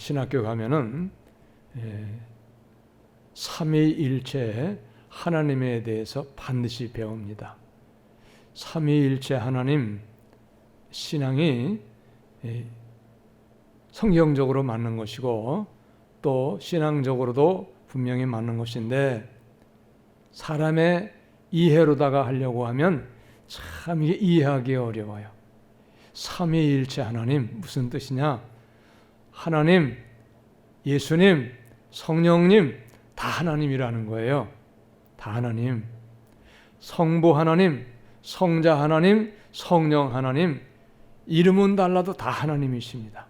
신학교 가면은 삼위일체 하나님에 대해서 반드시 배웁니다. 삼위일체 하나님 신앙이 성경적으로 맞는 것이고 또 신앙적으로도 분명히 맞는 것인데, 사람의 이해로다가 하려고 하면 참 이게 이해하기 어려워요. 삼위일체 하나님 무슨 뜻이냐? 하나님, 예수님, 성령님 다 하나님이라는 거예요. 다 하나님. 성부 하나님, 성자 하나님, 성령 하나님, 이름은 달라도 다 하나님이십니다.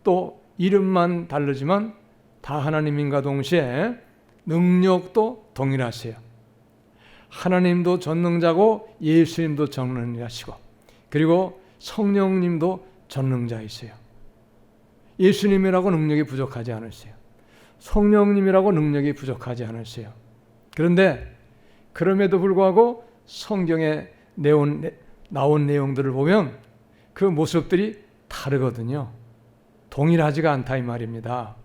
또 이름만 다르지만 다 하나님인가 동시에 능력도 동일하세요. 하나님도 전능자고 예수님도 전능자시고 그리고 성령님도 전능자이세요. 예수님이라고 능력이 부족하지 않으세요. 성령님이라고 능력이 부족하지 않으세요. 그런데 그럼에도 불구하고 성경에 나온 내용들을 보면 그 모습들이 다르거든요. 동일하지가 않다 이 말입니다.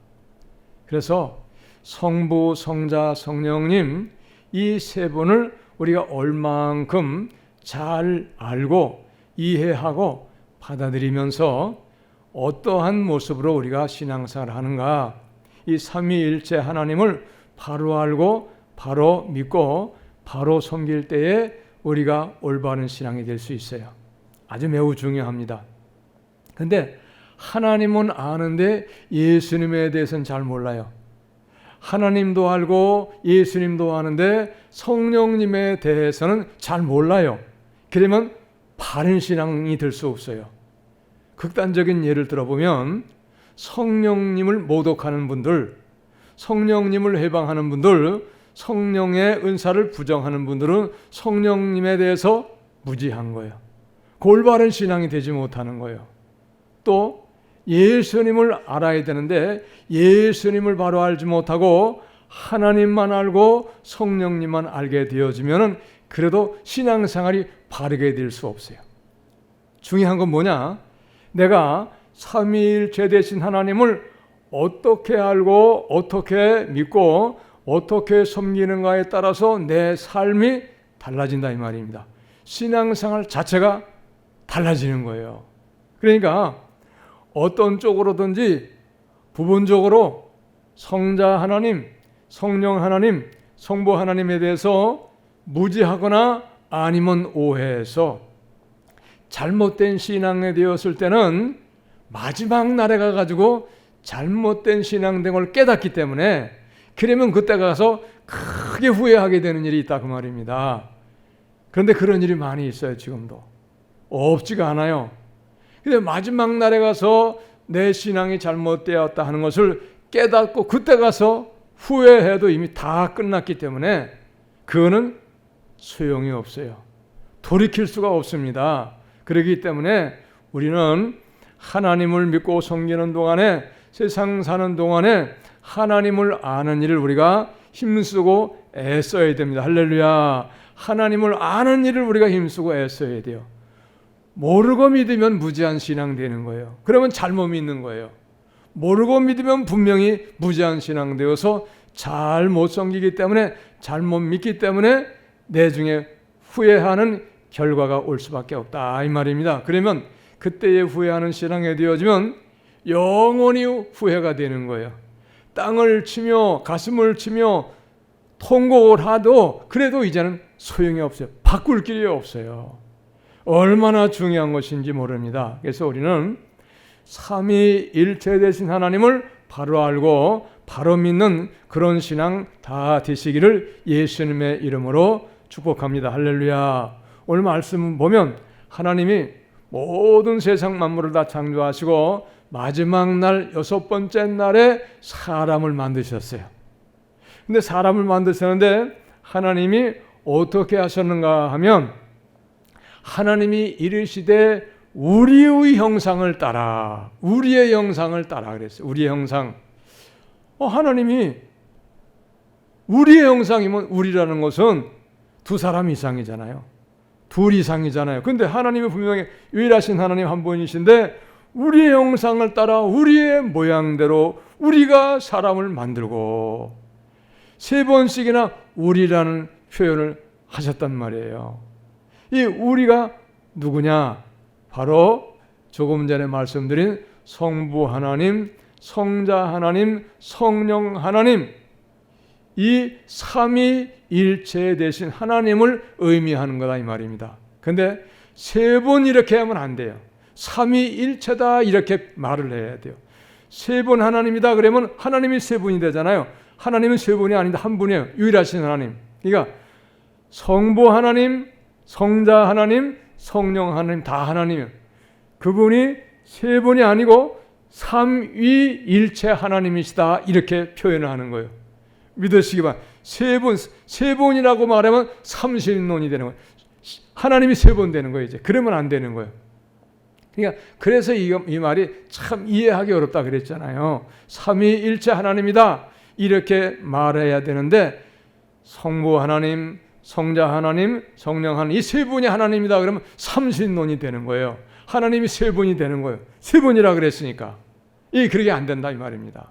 그래서 성부, 성자, 성령님 이 세 분을 우리가 얼만큼 잘 알고 이해하고 받아들이면서 어떠한 모습으로 우리가 신앙생활을 하는가, 이 삼위일체 하나님을 바로 알고 바로 믿고 바로 섬길 때에 우리가 올바른 신앙이 될 수 있어요. 아주 매우 중요합니다. 그런데 하나님은 아는데 예수님에 대해서는 잘 몰라요. 하나님도 알고 예수님도 아는데 성령님에 대해서는 잘 몰라요. 그러면 바른 신앙이 될 수 없어요. 극단적인 예를 들어보면 성령님을 모독하는 분들, 성령님을 회방하는 분들, 성령의 은사를 부정하는 분들은 성령님에 대해서 무지한 거예요. 올바른 신앙이 되지 못하는 거예요. 또 예수님을 알아야 되는데 예수님을 바로 알지 못하고 하나님만 알고 성령님만 알게 되어지면 그래도 신앙생활이 바르게 될 수 없어요. 중요한 건 뭐냐? 내가 삼위일체 되신 하나님을 어떻게 알고 어떻게 믿고 어떻게 섬기는가에 따라서 내 삶이 달라진다 이 말입니다. 신앙생활 자체가 달라지는 거예요. 그러니까 어떤 쪽으로든지 부분적으로 성자 하나님, 성령 하나님, 성부 하나님에 대해서 무지하거나 아니면 오해해서 잘못된 신앙에 되었을 때는 마지막 날에 가가지고 잘못된 신앙됨을 깨닫기 때문에 그러면 그때 가서 크게 후회하게 되는 일이 있다 그 말입니다. 그런데 그런 일이 많이 있어요. 지금도 없지가 않아요. 근데 마지막 날에 가서 내 신앙이 잘못되었다 하는 것을 깨닫고 그때 가서 후회해도 이미 다 끝났기 때문에 그거는 소용이 없어요. 돌이킬 수가 없습니다. 그렇기 때문에 우리는 하나님을 믿고 섬기는 동안에, 세상 사는 동안에 하나님을 아는 일을 우리가 힘쓰고 애써야 됩니다. 할렐루야. 하나님을 아는 일을 우리가 힘쓰고 애써야 돼요. 모르고 믿으면 무지한 신앙 되는 거예요. 그러면 잘못 믿는 거예요. 모르고 믿으면 분명히 무지한 신앙 되어서 잘못 섬기기 때문에, 잘못 믿기 때문에 내중에 후회하는 결과가 올 수밖에 없다 이 말입니다. 그러면 그때에 후회하는 신앙이 되어지면 영원히 후회가 되는 거예요. 땅을 치며 가슴을 치며 통곡을 하도 그래도 이제는 소용이 없어요. 바꿀 길이 없어요. 얼마나 중요한 것인지 모릅니다. 그래서 우리는 삼위일체 되신 하나님을 바로 알고 바로 믿는 그런 신앙 다 되시기를 예수님의 이름으로 축복합니다. 할렐루야. 오늘 말씀 보면 하나님이 모든 세상 만물을 다 창조하시고 마지막 날 6번째 날에 사람을 만드셨어요. 근데 사람을 만드셨는데 하나님이 어떻게 하셨는가 하면 하나님이 이르시되 우리의 형상을 따라, 우리의 형상을 따라 그랬어요. 우리의 형상. 하나님이 우리의 형상이면 우리라는 것은 두 사람 이상이잖아요. 둘 이상이잖아요. 근데 하나님이 분명히 유일하신 하나님 한 분이신데 우리의 형상을 따라 우리의 모양대로 우리가 사람을 만들고, 세 번씩이나 우리라는 표현을 하셨단 말이에요. 이 우리가 누구냐? 바로 조금 전에 말씀드린 성부 하나님, 성자 하나님, 성령 하나님, 이 삼위일체 되신 하나님을 의미하는 거다 이 말입니다. 근데 세 번 이렇게 하면 안 돼요. 삼위일체다 이렇게 말을 해야 돼요. 세 번 하나님이다 그러면 하나님이 세 분이 되잖아요. 하나님은 세 분이 아닌데 한 분이에요. 유일하신 하나님. 그러니까 성부 하나님, 성자 하나님, 성령 하나님 다 하나님이에요. 그분이 세 분이 아니고 삼위일체 하나님이시다 이렇게 표현을 하는 거예요. 믿으시기 바랍니다. 세 번이라고 말하면 삼신론이 되는 거예요. 하나님이 세 번 되는 거예요. 이제 그러면 안 되는 거예요. 그러니까 그래서 이 말이 참 이해하기 어렵다 그랬잖아요. 삼위일체 하나님이다 이렇게 말해야 되는데, 성부 하나님, 성자 하나님, 성령 하나님 이 세 분이 하나님이다 그러면 삼신론이 되는 거예요. 하나님이 세 분이 되는 거예요. 세 분이라 그랬으니까 그렇게 안 된다 이 말입니다.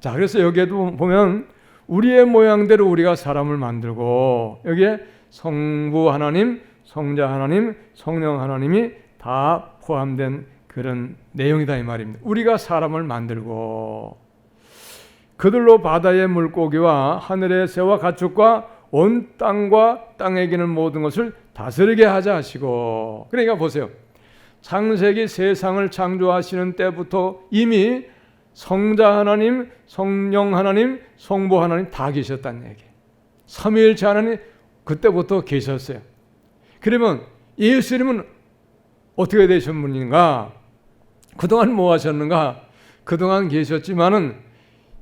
자, 그래서 여기에도 보면 우리의 모양대로 우리가 사람을 만들고, 여기에 성부 하나님, 성자 하나님, 성령 하나님이 다 포함된 그런 내용이다 이 말입니다. 우리가 사람을 만들고 그들로 바다의 물고기와 하늘의 새와 가축과 온 땅과 땅에 기는 모든 것을 다스리게 하자 하시고. 그러니까 보세요. 창세기 세상을 창조하시는 때부터 이미 성자 하나님, 성령 하나님, 성부 하나님 다 계셨다는 얘기예요. 삼위일체 하나님 그때부터 계셨어요. 그러면 예수님은 어떻게 되신 분인가? 그동안 뭐 하셨는가? 그동안 계셨지만은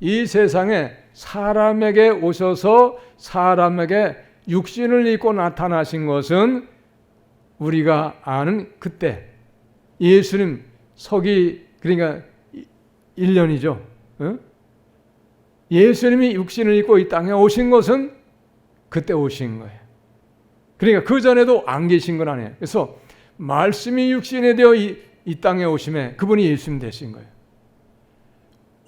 이 세상에 사람에게 오셔서 사람에게 육신을 입고 나타나신 것은 우리가 아는 그때 예수님 서기 그러니까 1년이죠. 예수님이 육신을 입고 이 땅에 오신 것은 그때 오신 거예요. 그러니까 그 전에도 안 계신 건 아니에요. 그래서 말씀이 육신이 되어 이 땅에 오심에 그분이 예수님 되신 거예요.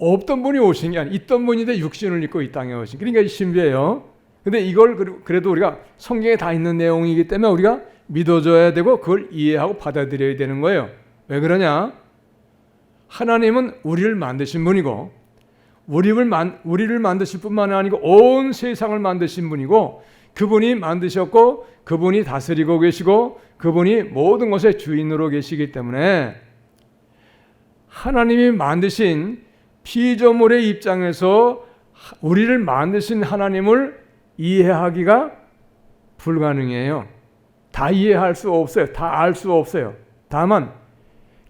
없던 분이 오신 게 아니라 있던 분인데 육신을 입고 이 땅에 오신. 그러니까 이 신비예요. 근데 이걸 그래도 우리가 성경에 다 있는 내용이기 때문에 우리가 믿어줘야 되고 그걸 이해하고 받아들여야 되는 거예요. 왜 그러냐? 하나님은 우리를 만드신 분이고 우리를 만드실 뿐만 아니고 온 세상을 만드신 분이고, 그분이 만드셨고 그분이 다스리고 계시고 그분이 모든 것의 주인으로 계시기 때문에 하나님이 만드신 피조물의 입장에서 우리를 만드신 하나님을 이해하기가 불가능해요. 다 이해할 수 없어요. 다 알 수 없어요. 다만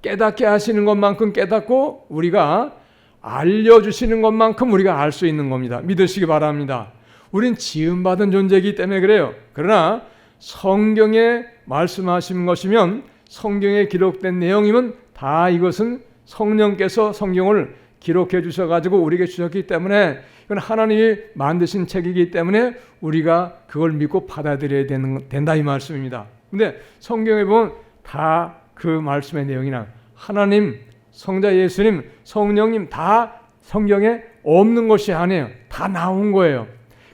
깨닫게 하시는 것만큼 깨닫고 우리가 알려주시는 것만큼 우리가 알 수 있는 겁니다. 믿으시기 바랍니다. 우린 지음받은 존재이기 때문에 그래요. 그러나 성경에 말씀하신 것이면, 성경에 기록된 내용이면 다 이것은 성령께서 성경을 기록해 주셔가지고 우리에게 주셨기 때문에 이건 하나님이 만드신 책이기 때문에 우리가 그걸 믿고 받아들여야 된다 이 말씀입니다. 근데 성경에 보면 다 그 말씀의 내용이나 하나님, 성자 예수님, 성령님 다 성경에 없는 것이 아니에요. 다 나온 거예요.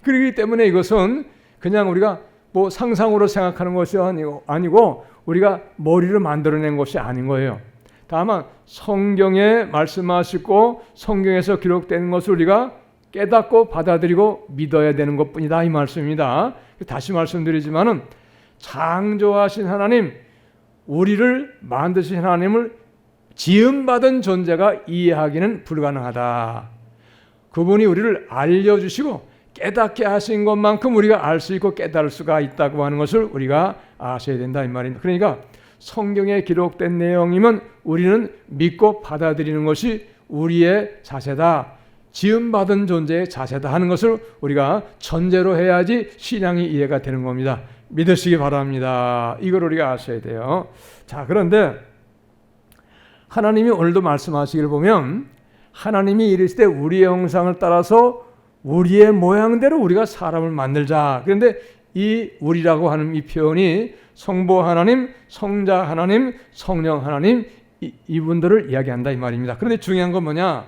그렇기 때문에 이것은 그냥 우리가 뭐 상상으로 생각하는 것이 아니고 우리가 머리로 만들어낸 것이 아닌 거예요. 다만 성경에 말씀하시고 성경에서 기록된 것을 우리가 깨닫고 받아들이고 믿어야 되는 것뿐이다 이 말씀입니다. 다시 말씀드리지만은 창조하신 하나님, 우리를 만드신 하나님을 지음받은 존재가 이해하기는 불가능하다. 그분이 우리를 알려주시고 깨닫게 하신 것만큼 우리가 알 수 있고 깨달을 수가 있다고 하는 것을 우리가 아셔야 된다 이 말입니다. 그러니까 성경에 기록된 내용이면 우리는 믿고 받아들이는 것이 우리의 자세다. 지음받은 존재의 자세다 하는 것을 우리가 전제로 해야지 신앙이 이해가 되는 겁니다. 믿으시기 바랍니다. 이걸 우리가 아셔야 돼요. 자, 그런데 하나님이 오늘도 말씀하시기를 보면 하나님이 이르시되 우리의 형상을 따라서 우리의 모양대로 우리가 사람을 만들자. 그런데 이 우리라고 하는 이 표현이 성부 하나님, 성자 하나님, 성령 하나님 이분들을 이야기한다 이 말입니다. 그런데 중요한 건 뭐냐?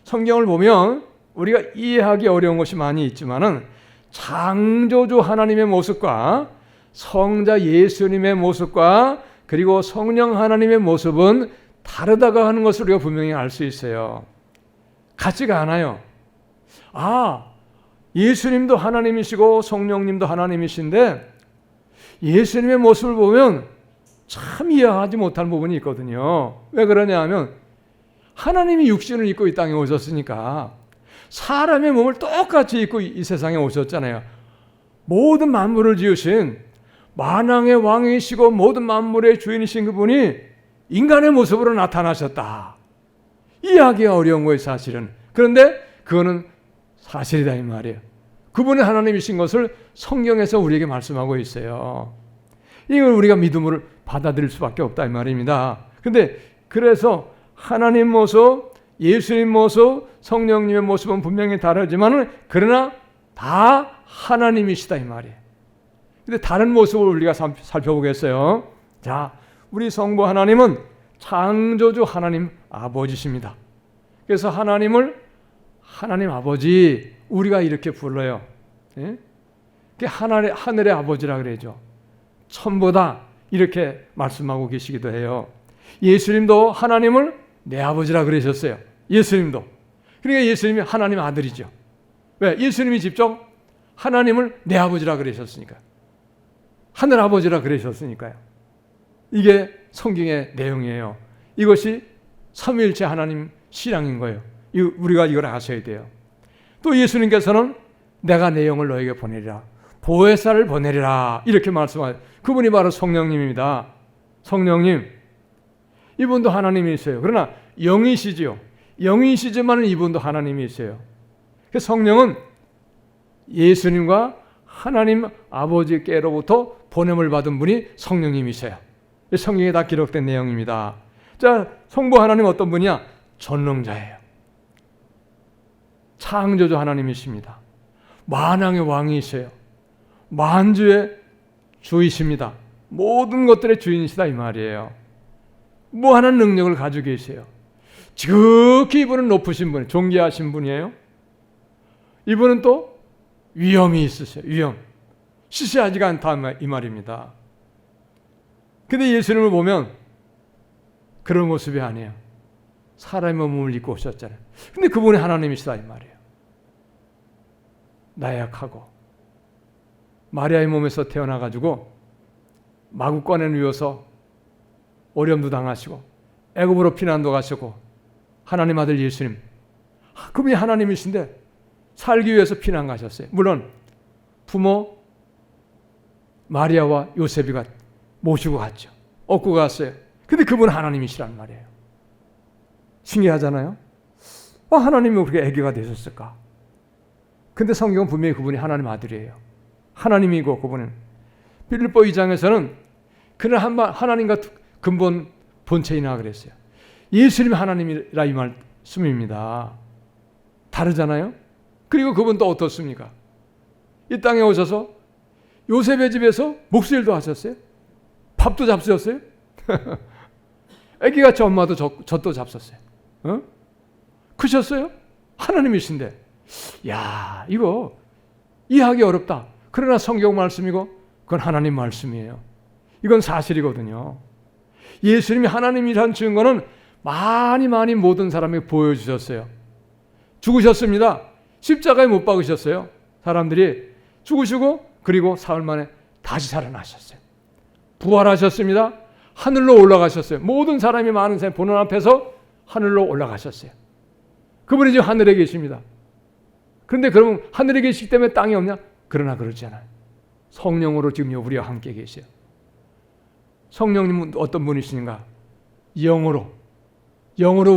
성경을 보면 우리가 이해하기 어려운 것이 많이 있지만은 창조주 하나님의 모습과 성자 예수님의 모습과 그리고 성령 하나님의 모습은 다르다고 하는 것을 우리가 분명히 알 수 있어요. 같지가 않아요. 예수님도 하나님이시고 성령님도 하나님이신데 예수님의 모습을 보면 참 이해하지 못할 부분이 있거든요. 왜 그러냐 하면 하나님이 육신을 입고 이 땅에 오셨으니까 사람의 몸을 똑같이 입고 이 세상에 오셨잖아요. 모든 만물을 지으신 만왕의 왕이시고 모든 만물의 주인이신 그분이 인간의 모습으로 나타나셨다. 이해하기가 어려운 거예요, 사실은. 그런데 그거는 사실이다 이 말이에요. 그분은 하나님이신 것을 성경에서 우리에게 말씀하고 있어요. 이걸 우리가 믿음으로 받아들일 수밖에 없다 이 말입니다. 근데 그래서 하나님 모습, 예수님 모습, 성령님의 모습은 분명히 다르지만 그러나 다 하나님이시다 이 말이에요. 근데 다른 모습을 우리가 살펴보겠어요. 자, 우리 성부 하나님은 창조주 하나님 아버지십니다. 그래서 하나님을 하나님 아버지 우리가 이렇게 불러요. 예? 하늘의 아버지라 그러죠. 천보다 이렇게 말씀하고 계시기도 해요. 예수님도 하나님을 내 아버지라 그러셨어요. 예수님도. 그러니까 예수님이 하나님 아들이죠. 왜? 예수님이 직접 하나님을 내 아버지라 그러셨으니까. 하늘 아버지라 그러셨으니까요. 이게 성경의 내용이에요. 이것이 삼위일체 하나님 신앙인 거예요. 우리가 이걸 아셔야 돼요. 또 예수님께서는 내가 내 영을 너에게 보내리라. 보혜사를 보내리라. 이렇게 말씀하세요. 그분이 바로 성령님입니다. 성령님. 이분도 하나님이세요. 그러나 영이시지요. 영이시지만 이분도 하나님이세요. 성령은 예수님과 하나님 아버지께로부터 보냄을 받은 분이 성령님이세요. 성경에 다 기록된 내용입니다. 자, 성부 하나님 어떤 분이야? 전능자예요. 창조주 하나님이십니다. 만왕의 왕이세요. 만주의 주이십니다. 모든 것들의 주인이시다 이 말이에요. 무한한 능력을 가지고 계세요. 지극히 이분은 높으신 분, 존귀하신 분이에요. 이분은 또 위엄이 있으세요. 위엄. 시시하지가 않다 이 말입니다. 근데 예수님을 보면 그런 모습이 아니에요. 사람의 몸을 입고 오셨잖아요. 근데 그분이 하나님이시다 이 말이에요. 나약하고 마리아의 몸에서 태어나가지고 마구간에 누워서 오렴도 당하시고 애굽으로 피난도 가시고 하나님 아들 예수님 그분이 하나님이신데 살기 위해서 피난 가셨어요. 물론 부모 마리아와 요셉이가 모시고 갔죠. 업고 갔어요. 근데 그분은 하나님이시란 말이에요. 신기하잖아요. 하나님이 그렇게 아기가 되셨을까? 근데 성경은 분명히 그분이 하나님 아들이에요. 하나님이고 그분은 빌립보 2장에서는 그는 하나님과 근본 본체이나 그랬어요. 예수님이 하나님이라 이 말씀입니다. 다르잖아요. 그리고 그분도 어떻습니까? 이 땅에 오셔서 요셉의 집에서 목수일도 하셨어요. 밥도 잡수셨어요. 아기같이 엄마도 젖도 잡섰어요. 크셨어요? 하나님이신데 야 이거 이해하기 어렵다. 그러나 성경 말씀이고 그건 하나님 말씀이에요. 이건 사실이거든요. 예수님이 하나님이란 증거는 많이 모든 사람에게 보여주셨어요. 죽으셨습니다. 십자가에 못 박으셨어요. 사람들이 죽으시고 그리고 사흘 만에 다시 살아나셨어요. 부활하셨습니다. 하늘로 올라가셨어요. 모든 사람이 많은 사람 보는 앞에서 하늘로 올라가셨어요. 그분이 지금 하늘에 계십니다. 그런데 그러면 하늘에 계시기 때문에 땅이 없냐? 그러나 그렇지 않아요. 성령으로 지금 우리와 함께 계세요. 성령님은 어떤 분이신가? 영으로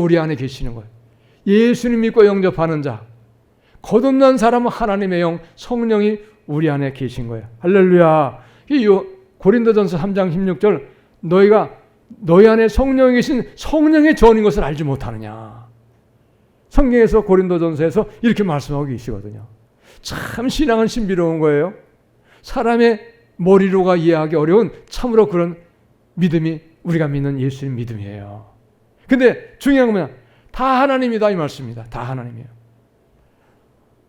우리 안에 계시는 거예요. 예수님 믿고 영접하는 자, 거듭난 사람은 하나님의 영, 성령이 우리 안에 계신 거예요. 할렐루야. 이 고린도전서 3장 16절 너희가 너희 안에 성령이 계신 성령의 전인 것을 알지 못하느냐. 성경에서 고린도전서에서 이렇게 말씀하고 계시거든요. 참 신앙은 신비로운 거예요. 사람의 머리로가 이해하기 어려운 참으로 그런 믿음이 우리가 믿는 예수님 믿음이에요. 근데 중요한 건 뭐냐? 다 하나님이다 이 말씀입니다. 다 하나님이에요.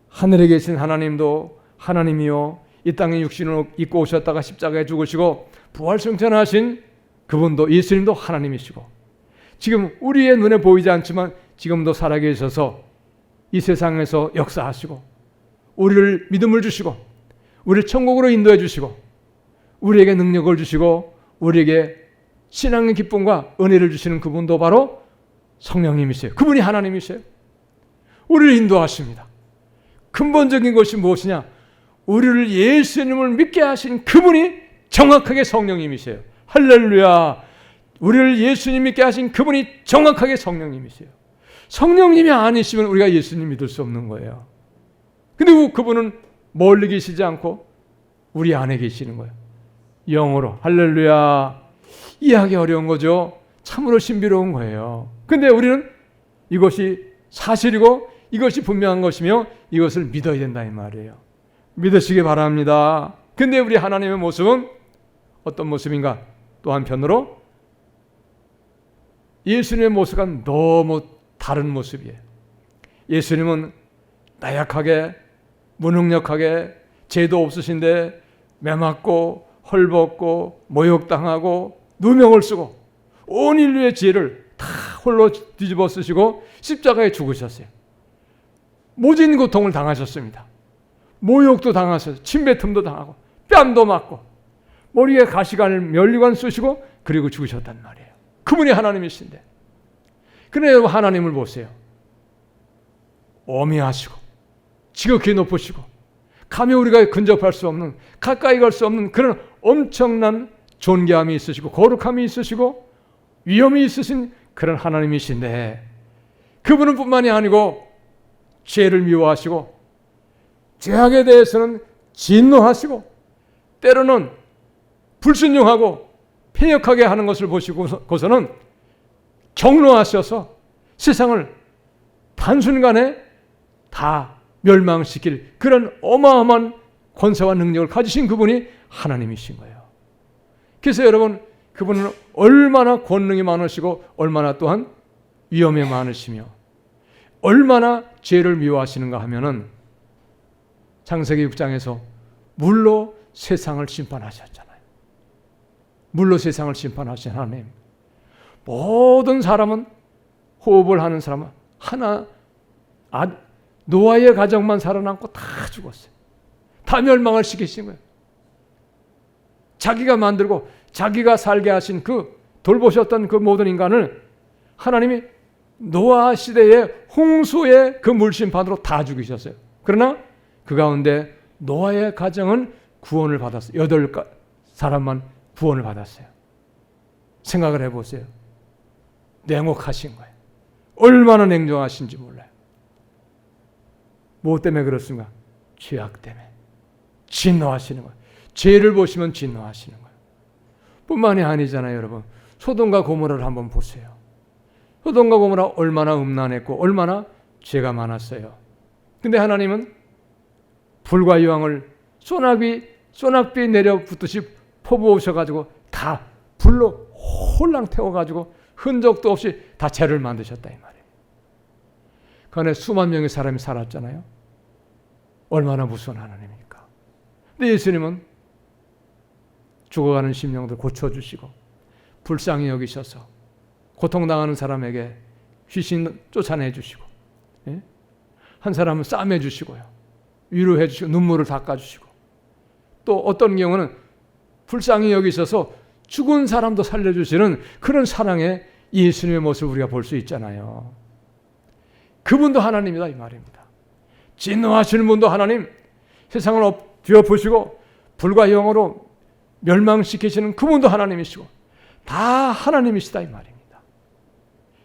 하늘에 계신 하나님도 하나님이요, 이 땅에 육신을 입고 오셨다가 십자가에 죽으시고 부활승천하신 그분도 예수님도 하나님이시고, 지금 우리의 눈에 보이지 않지만 지금도 살아계셔서 이 세상에서 역사하시고 우리를 믿음을 주시고 우리를 천국으로 인도해 주시고 우리에게 능력을 주시고 우리에게 신앙의 기쁨과 은혜를 주시는 그분도 바로 성령님이세요. 그분이 하나님이세요. 우리를 인도하십니다. 근본적인 것이 무엇이냐? 우리를 예수님을 믿게 하신 그분이 정확하게 성령님이세요. 할렐루야. 우리를 예수님 믿게 하신 그분이 정확하게 성령님이세요. 성령님이 아니시면 우리가 예수님 믿을 수 없는 거예요. 근데 그분은 멀리 계시지 않고 우리 안에 계시는 거예요. 영으로. 할렐루야. 이해하기 어려운 거죠. 참으로 신비로운 거예요. 근데 우리는 이것이 사실이고 이것이 분명한 것이며 이것을 믿어야 된다 이 말이에요. 믿으시기 바랍니다. 근데 우리 하나님의 모습은 어떤 모습인가? 또 한편으로 예수님의 모습과 너무 다른 모습이에요. 예수님은 나약하게 무능력하게 죄도 없으신데 매맞고 헐벗고 모욕당하고 누명을 쓰고 온 인류의 죄를 다 홀로 뒤집어 쓰시고 십자가에 죽으셨어요. 모진 고통을 당하셨습니다. 모욕도 당하셨어요. 침뱉음도 당하고 뺨도 맞고 머리에 가시관을 면류관 쓰시고 그리고 죽으셨단 말이에요. 그분이 하나님이신데, 그런데 여러분 하나님을 보세요. 어미하시고 지극히 높으시고 감히 우리가 근접할 수 없는, 가까이 갈 수 없는 그런 엄청난 존귀함이 있으시고 거룩함이 있으시고 위엄이 있으신 그런 하나님이신데, 그분은 뿐만이 아니고 죄를 미워하시고 죄악에 대해서는 진노하시고 때로는 불순종하고 패역하게 하는 것을 보시고서는 경노하셔서 세상을 단순간에 다 멸망시킬 그런 어마어마한 권세와 능력을 가지신 그분이 하나님이신 거예요. 그래서 여러분, 그분은 얼마나 권능이 많으시고 얼마나 또한 위엄이 많으시며 얼마나 죄를 미워하시는가 하면은 창세기 6장에서 물로 세상을 심판하셨잖아요. 물로 세상을 심판하신 하나님. 모든 사람은, 호흡을 하는 사람은 하나, 노아의 가정만 살아남고 다 죽었어요. 다 멸망을 시키신 거예요. 자기가 만들고 자기가 살게 하신 그 돌보셨던 그 모든 인간을 하나님이 노아 시대의 홍수의 그 물심판으로 다 죽이셨어요. 그러나 그 가운데 노아의 가정은 구원을 받았어요. 8사람만 구원을 받았어요. 생각을 해보세요. 냉혹하신 거예요. 얼마나 냉정하신지 몰라요. 뭐 때문에 그렇습니까? 죄악 때문에. 진노하시는 거예요. 죄를 보시면 진노하시는 거예요. 뿐만이 아니잖아요, 여러분. 소돔과 고모라를 한번 보세요. 소돔과 고모라 얼마나 음란했고 얼마나 죄가 많았어요. 근데 하나님은 불과 이왕을 소낙비 내려 붙듯이 퍼부으셔가지고 다 불로 홀랑 태워가지고 흔적도 없이 다 죄를 만드셨다 이 말이에요. 그 안에 수만 명의 사람이 살았잖아요. 얼마나 무서운 하나님입니까? 근데 예수님은 죽어가는 심령들 고쳐주시고 불쌍히 여기셔서 고통당하는 사람에게 귀신 쫓아내 주시고, 한 사람은 싸매 주시고요, 위로해 주시고 눈물을 닦아 주시고, 또 어떤 경우는 불쌍히 여기셔서 죽은 사람도 살려주시는 그런 사랑의 예수님의 모습을 우리가 볼 수 있잖아요. 그분도 하나님이다 이 말입니다. 진노하시는 분도 하나님, 세상을 뒤엎으시고 불과 영으로 멸망시키시는 그분도 하나님이시고 다 하나님이시다 이 말입니다.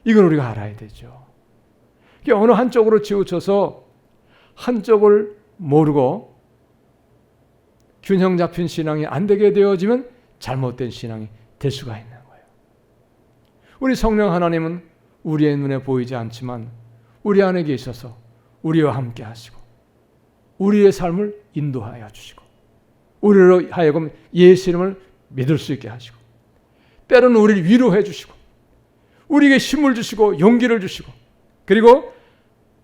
이걸 우리가 알아야 되죠. 어느 한쪽으로 치우쳐서 한쪽을 모르고 균형 잡힌 신앙이 안 되게 되어지면 잘못된 신앙이 될 수가 있는 거예요. 우리 성령 하나님은 우리의 눈에 보이지 않지만 우리 안에 계셔서 우리와 함께 하시고 우리의 삶을 인도하여 주시고 우리로 하여금 예수 이름을 믿을 수 있게 하시고 때로는 우리를 위로해 주시고 우리에게 힘을 주시고 용기를 주시고 그리고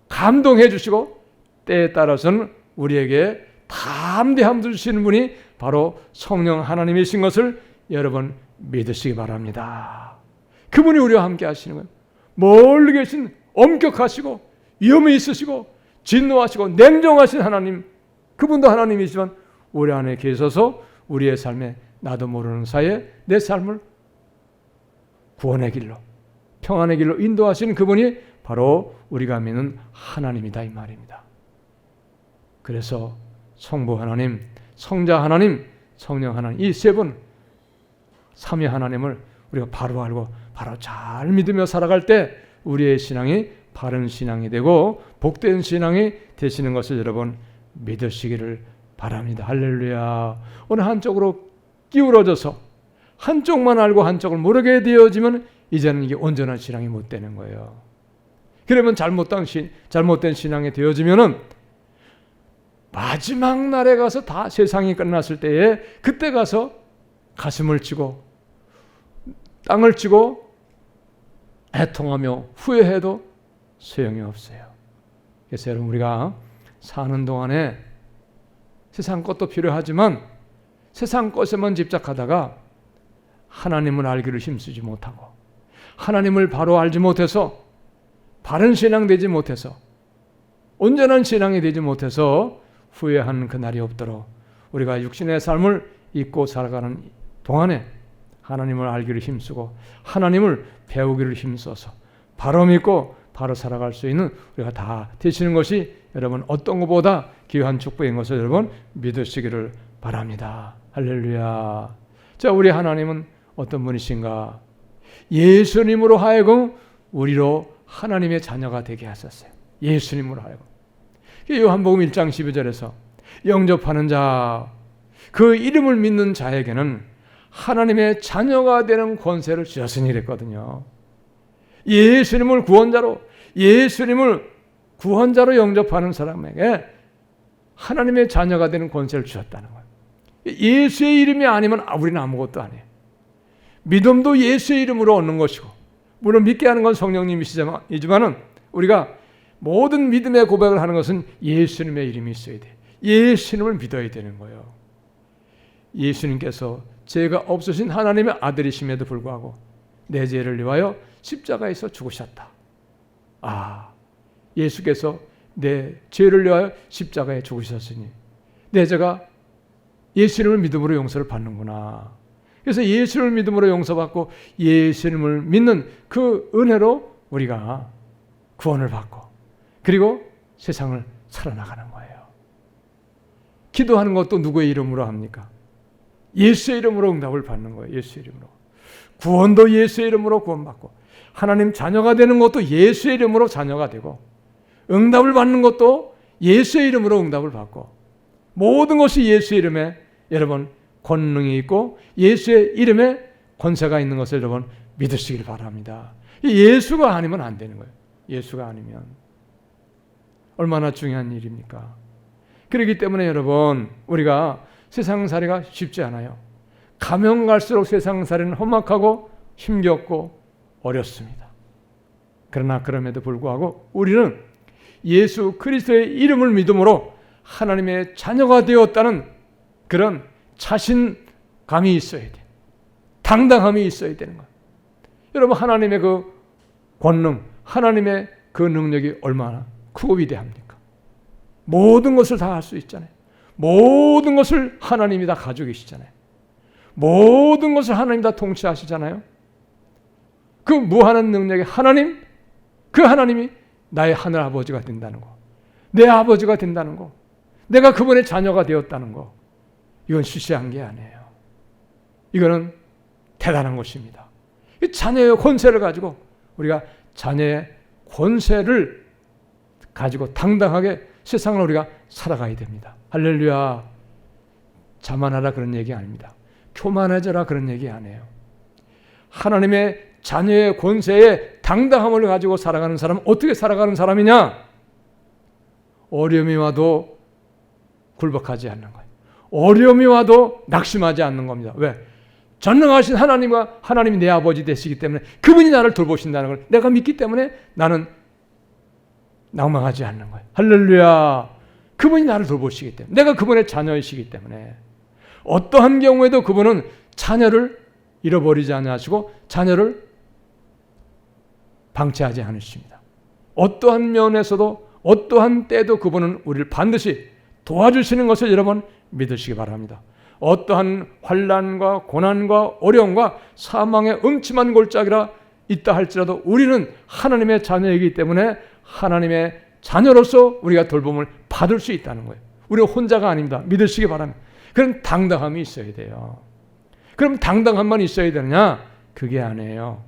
감동해 주시고 때에 따라서는 우리에게 담대함도 주시는 분이 바로 성령 하나님이신 것을 여러분 믿으시기 바랍니다. 그분이 우리와 함께 하시는 거예요. 멀리 계신 엄격하시고 위험이 있으시고 진노하시고 냉정하신 하나님, 그분도 하나님이지만 우리 안에 계셔서 우리의 삶에 나도 모르는 사이에 내 삶을 구원의 길로 평안의 길로 인도하시는 그분이 바로 우리가 믿는 하나님이다 이 말입니다. 그래서 성부 하나님, 성자 하나님, 성령 하나님 이 세 분 삼위 하나님을 우리가 바로 알고 바로 잘 믿으며 살아갈 때 우리의 신앙이 바른 신앙이 되고 복된 신앙이 되시는 것을 여러분 믿으시기를 바랍니다. 할렐루야. 어느 한쪽으로 기울어져서 한쪽만 알고 한쪽을 모르게 되어지면 이제는 이게 온전한 신앙이 못 되는 거예요. 그러면 잘못된 신앙이 되어지면은 마지막 날에 가서 다 세상이 끝났을 때에 그때 가서 가슴을 치고 땅을 치고 애통하며 후회해도 소용이 없어요. 그래서 여러분 우리가 사는 동안에 세상 것도 필요하지만 세상 것에만 집착하다가 하나님을 알기를 힘쓰지 못하고 하나님을 바로 알지 못해서 바른 신앙 되지 못해서 온전한 신앙이 되지 못해서 후회하는 그날이 없도록 우리가 육신의 삶을 잊고 살아가는 동안에 하나님을 알기를 힘쓰고 하나님을 배우기를 힘써서 바로 믿고 바로 살아갈 수 있는 우리가 다 되시는 것이 여러분 어떤 것보다 귀한 축복인 것을 여러분 믿으시기를 바랍니다. 할렐루야. 자, 우리 하나님은 어떤 분이신가? 예수님으로 하여금 우리로 하나님의 자녀가 되게 하셨어요. 예수님으로 하여금. 요한복음 1장 12절에서 영접하는 자, 그 이름을 믿는 자에게는 하나님의 자녀가 되는 권세를 주셨으니 그랬거든요. 예수님을 구원자로, 예수님을 구원자로 영접하는 사람에게 하나님의 자녀가 되는 권세를 주셨다는 거예요. 예수의 이름이 아니면 우리는 아무것도 아니에요. 믿음도 예수의 이름으로 얻는 것이고, 물론 믿게 하는 건 성령님이시지만은 우리가 모든 믿음의 고백을 하는 것은 예수님의 이름이 있어야 돼요. 예수님을 믿어야 되는 거예요. 예수님께서 죄가 없으신 하나님의 아들이심에도 불구하고 내 죄를 위하여 십자가에서 죽으셨다. 예수께서 내 죄를 위하여 십자가에 죽으셨으니 내 죄가 예수님을 믿음으로 용서를 받는구나. 그래서 예수를 믿음으로 용서받고 예수님을 믿는 그 은혜로 우리가 구원을 받고 그리고 세상을 살아나가는 거예요. 기도하는 것도 누구의 이름으로 합니까? 예수의 이름으로 응답을 받는 거예요. 예수의 이름으로. 구원도 예수의 이름으로 구원받고 하나님 자녀가 되는 것도 예수의 이름으로 자녀가 되고 응답을 받는 것도 예수의 이름으로 응답을 받고 모든 것이 예수의 이름에 여러분 권능이 있고 예수의 이름에 권세가 있는 것을 여러분 믿으시길 바랍니다. 예수가 아니면 안 되는 거예요. 예수가 아니면 얼마나 중요한 일입니까? 그렇기 때문에 여러분 우리가 세상살이가 쉽지 않아요. 가면 갈수록 세상살이는 험악하고 힘겹고 어렵습니다. 그러나 그럼에도 불구하고 우리는 예수 그리스도의 이름을 믿음으로 하나님의 자녀가 되었다는 그런 자신감이 있어야 돼. 당당함이 있어야 되는 거예요. 여러분 하나님의 그 권능, 하나님의 그 능력이 얼마나 크고 위대합니까? 모든 것을 다 할 수 있잖아요. 모든 것을 하나님이 다 가지고 계시잖아요. 모든 것을 하나님 다 통치하시잖아요. 그 무한한 능력의 하나님, 그 하나님이 나의 하늘 아버지가 된다는 거, 내 아버지가 된다는 거, 내가 그분의 자녀가 되었다는 거, 이건 시시한 게 아니에요. 이거는 대단한 것입니다. 이 자녀의 권세를 가지고 우리가 자녀의 권세를 가지고 당당하게 세상을 우리가 살아가야 됩니다. 할렐루야. 자만하라 그런 얘기 아닙니다. 교만해져라 그런 얘기 아니에요. 하나님의 자녀의 권세에 당당함을 가지고 살아가는 사람은 어떻게 살아가는 사람이냐? 어려움이 와도 굴복하지 않는 거예요. 어려움이 와도 낙심하지 않는 겁니다. 왜? 전능하신 하나님과 하나님이 내 아버지 되시기 때문에 그분이 나를 돌보신다는 걸 내가 믿기 때문에 나는 낭망하지 않는 거예요. 할렐루야. 그분이 나를 돌보시기 때문에 내가 그분의 자녀이시기 때문에 어떠한 경우에도 그분은 자녀를 잃어버리지 않으시고 자녀를 방치하지 않으십니다. 어떠한 면에서도 어떠한 때도 그분은 우리를 반드시 도와주시는 것을 여러분 믿으시기 바랍니다. 어떠한 환난과 고난과 어려움과 사망의 음침한 골짜기라 있다 할지라도 우리는 하나님의 자녀이기 때문에 하나님의 자녀로서 우리가 돌봄을 받을 수 있다는 거예요. 우리가 혼자가 아닙니다. 믿으시기 바랍니다. 그런 당당함이 있어야 돼요. 그럼 당당함만 있어야 되느냐? 그게 아니에요.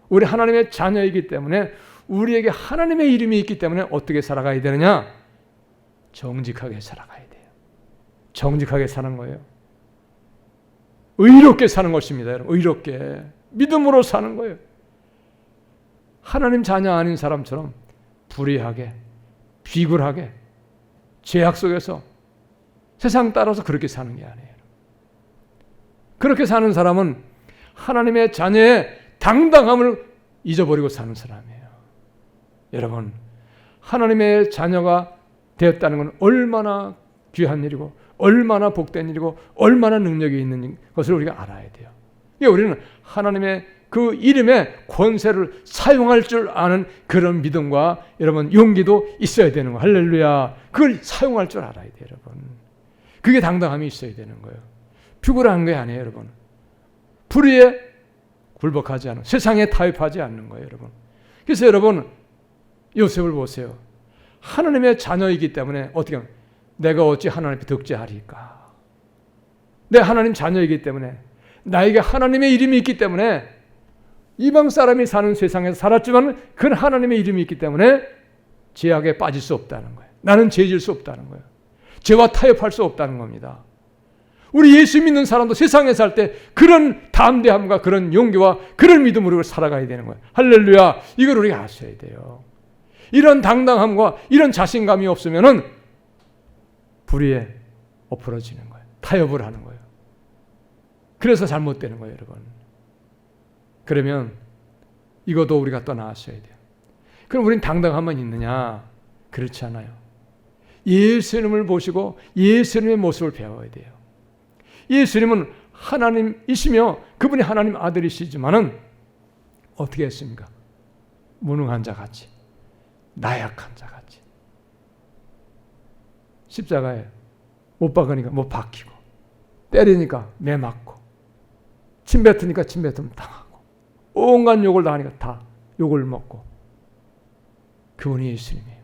우리 하나님의 자녀이기 때문에 우리에게 하나님의 이름이 있기 때문에 어떻게 살아가야 되느냐? 정직하게 살아가야 돼요. 정직하게 사는 거예요. 의롭게 사는 것입니다. 여러분. 의롭게. 믿음으로 사는 거예요. 하나님 자녀 아닌 사람처럼 불의하게, 비굴하게, 죄악 속에서 세상 따라서 그렇게 사는 게 아니에요. 그렇게 사는 사람은 하나님의 자녀의 당당함을 잊어버리고 사는 사람이에요. 여러분, 하나님의 자녀가 되었다는 건 얼마나 귀한 일이고 얼마나 복된 일이고 얼마나 능력이 있는 것을 우리가 알아야 돼요. 우리는 하나님의 그 이름의 권세를 사용할 줄 아는 그런 믿음과 여러분 용기도 있어야 되는 거예요. 할렐루야. 그걸 사용할 줄 알아야 돼요, 여러분. 그게 당당함이 있어야 되는 거예요. 비굴한 게 아니에요, 여러분. 불의에 굴복하지 않은, 세상에 타협하지 않는 거예요, 여러분. 그래서 여러분 요셉을 보세요. 하나님의 자녀이기 때문에 어떻게 하면 내가 어찌 하나님 앞에 득죄하리까? 내 하나님 자녀이기 때문에 나에게 하나님의 이름이 있기 때문에 이방 사람이 사는 세상에서 살았지만 그건 하나님의 이름이 있기 때문에 죄악에 빠질 수 없다는 거예요. 나는 죄질 수 없다는 거예요. 죄와 타협할 수 없다는 겁니다. 우리 예수 믿는 사람도 세상에 살 때 그런 담대함과 그런 용기와 그런 믿음으로 살아가야 되는 거예요. 할렐루야. 이걸 우리가 아셔야 돼요. 이런 당당함과 이런 자신감이 없으면은 불의에 엎어지는 거예요. 타협을 하는 거예요. 그래서 잘못되는 거예요, 여러분. 그러면 이것도 우리가 또 나아서야 돼요. 그럼 우리는 당당함만 있느냐? 그렇지 않아요. 예수님을 보시고 예수님의 모습을 배워야 돼요. 예수님은 하나님이시며 그분이 하나님 아들이시지만은 어떻게 했습니까? 무능한 자 같이, 나약한 자 같이 십자가에 못 박으니까 못 박히고, 때리니까 매 맞고, 침 뱉으니까 침 뱉으면 당하고, 온갖 욕을 다 하니까 다 욕을 먹고. 그분이 예수님이에요.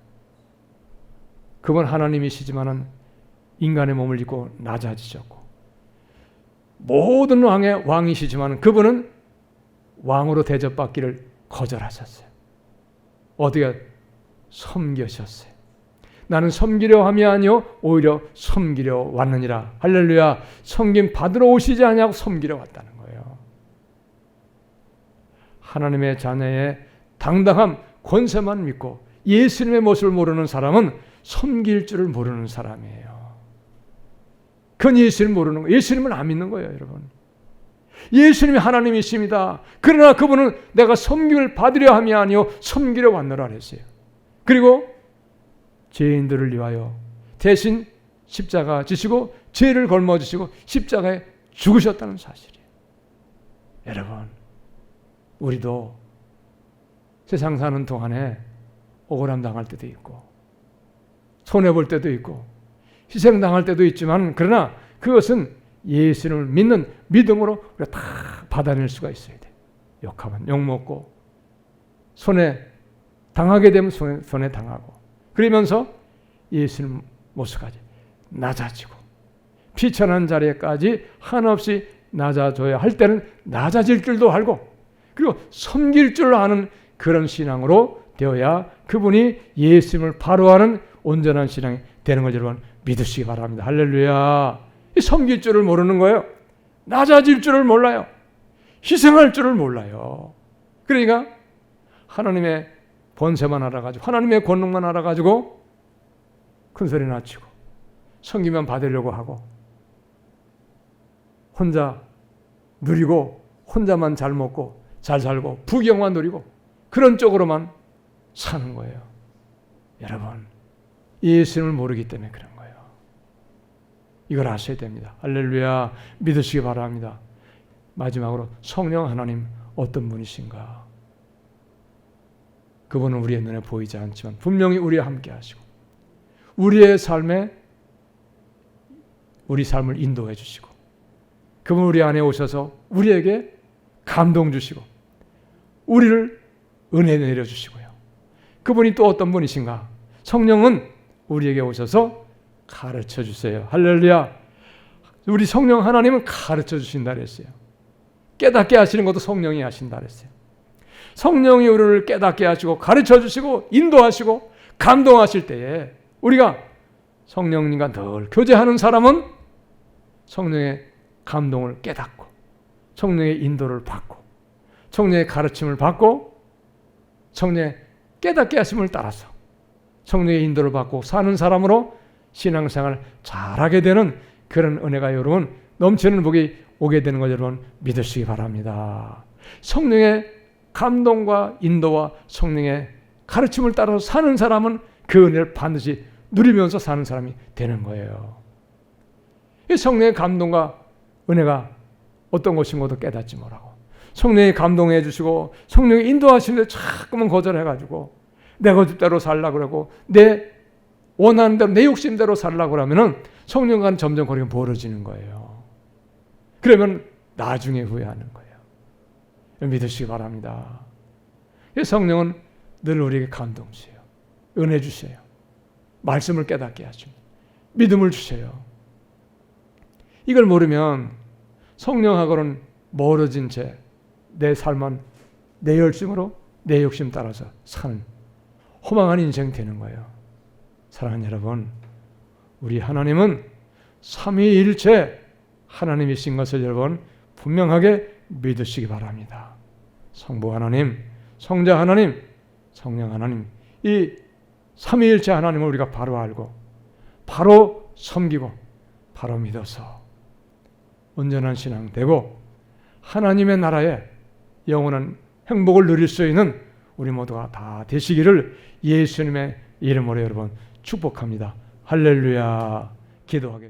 그분 하나님이시지만은 인간의 몸을 입고 낮아지셨고, 모든 왕의 왕이시지만 그분은 왕으로 대접받기를 거절하셨어요. 어떻게 섬기셨어요. 나는 섬기려 함이 아니요 오히려 섬기려 왔느니라. 할렐루야. 섬김 받으러 오시지 아니하고 섬기려 왔다는 거예요. 하나님의 자녀의 당당함, 권세만 믿고 예수님의 모습을 모르는 사람은 섬길 줄을 모르는 사람이에요. 그건 예수님을 모르는 거예요. 예수님을 안 믿는 거예요, 여러분. 예수님이 하나님이십니다. 그러나 그분은 내가 섬김을 받으려 함이 아니요 섬기려 왔노라 그랬어요. 그리고 죄인들을 위하여 대신 십자가 지시고 죄를 걸머지시고 십자가에 죽으셨다는 사실이에요. 여러분, 우리도 세상 사는 동안에 억울함 당할 때도 있고 손해볼 때도 있고 희생당할 때도 있지만, 그러나 그것은 예수님을 믿는 믿음으로 우리가 다 받아낼 수가 있어야 돼요. 욕하면 욕먹고, 손해 당하게 되면 손해 당하고, 그러면서 예수님 모습까지 낮아지고 비천한 자리에까지 한없이 낮아져야 할 때는 낮아질 줄도 알고, 그리고 섬길 줄 아는 그런 신앙으로 되어야 그분이 예수님을 바로 아는 온전한 신앙이 되는 걸 여러분 믿으시기 바랍니다. 할렐루야. 섬길 줄을 모르는 거예요. 낮아질 줄을 몰라요. 희생할 줄을 몰라요. 그러니까 하나님의 번세만 알아가지고 하나님의 권능만 알아가지고 큰소리 낮추고 섬기만 받으려고 하고 혼자 누리고 혼자만 잘 먹고 잘 살고 부경만 누리고 그런 쪽으로만 사는 거예요. 여러분, 예수님을 모르기 때문에 그런 거예요. 이걸 아셔야 됩니다. 할렐루야, 믿으시기 바랍니다. 마지막으로 성령 하나님 어떤 분이신가? 그분은 우리의 눈에 보이지 않지만 분명히 우리와 함께 하시고 우리의 삶에 우리 삶을 인도해 주시고 그분 우리 안에 오셔서 우리에게 감동 주시고 우리를 은혜 내려주시고요. 그분이 또 어떤 분이신가? 성령은 우리에게 오셔서 가르쳐 주세요. 할렐루야. 우리 성령 하나님은 가르쳐 주신다 그랬어요. 깨닫게 하시는 것도 성령이 하신다 그랬어요. 성령이 우리를 깨닫게 하시고 가르쳐 주시고 인도하시고 감동하실 때에 우리가 성령님과 늘 교제하는 사람은 성령의 감동을 깨닫고 성령의 인도를 받고 성령의 가르침을 받고 성령의 깨닫게 하심을 따라서 성령의 인도를 받고 사는 사람으로 신앙생활을 잘하게 되는 그런 은혜가 여러분 넘치는 복이 오게 되는 걸 여러분 믿으시기 바랍니다. 성령의 감동과 인도와 성령의 가르침을 따라서 사는 사람은 그 은혜를 반드시 누리면서 사는 사람이 되는 거예요. 이 성령의 감동과 은혜가 어떤 것인 것도 깨닫지 못하고 성령이 감동해 주시고 성령이 인도하시는데 자꾸만 거절해가지고 내 고집대로 살려고 그러고 내 원하는 대로 내 욕심대로 살려고 그러면은 성령과는 점점 거리가 멀어지는 거예요. 그러면 나중에 후회하는 거예요. 믿으시기 바랍니다. 성령은 늘 우리에게 감동 주세요. 은혜 주세요. 말씀을 깨닫게 하십니다. 믿음을 주세요. 이걸 모르면 성령하고는 멀어진 채 내 삶은 내 열심으로 내 욕심 따라서 사는 허망한 인생 되는 거예요. 사랑하는 여러분, 우리 하나님은 삼위일체 하나님이신 것을 여러분 분명하게 믿으시기 바랍니다. 성부 하나님, 성자 하나님, 성령 하나님, 이 삼위일체 하나님을 우리가 바로 알고 바로 섬기고 바로 믿어서 온전한 신앙 되고 하나님의 나라에 영원한 행복을 누릴 수 있는 우리 모두가 다 되시기를 예수님의 이름으로 여러분 축복합니다. 할렐루야. 기도하겠습니다.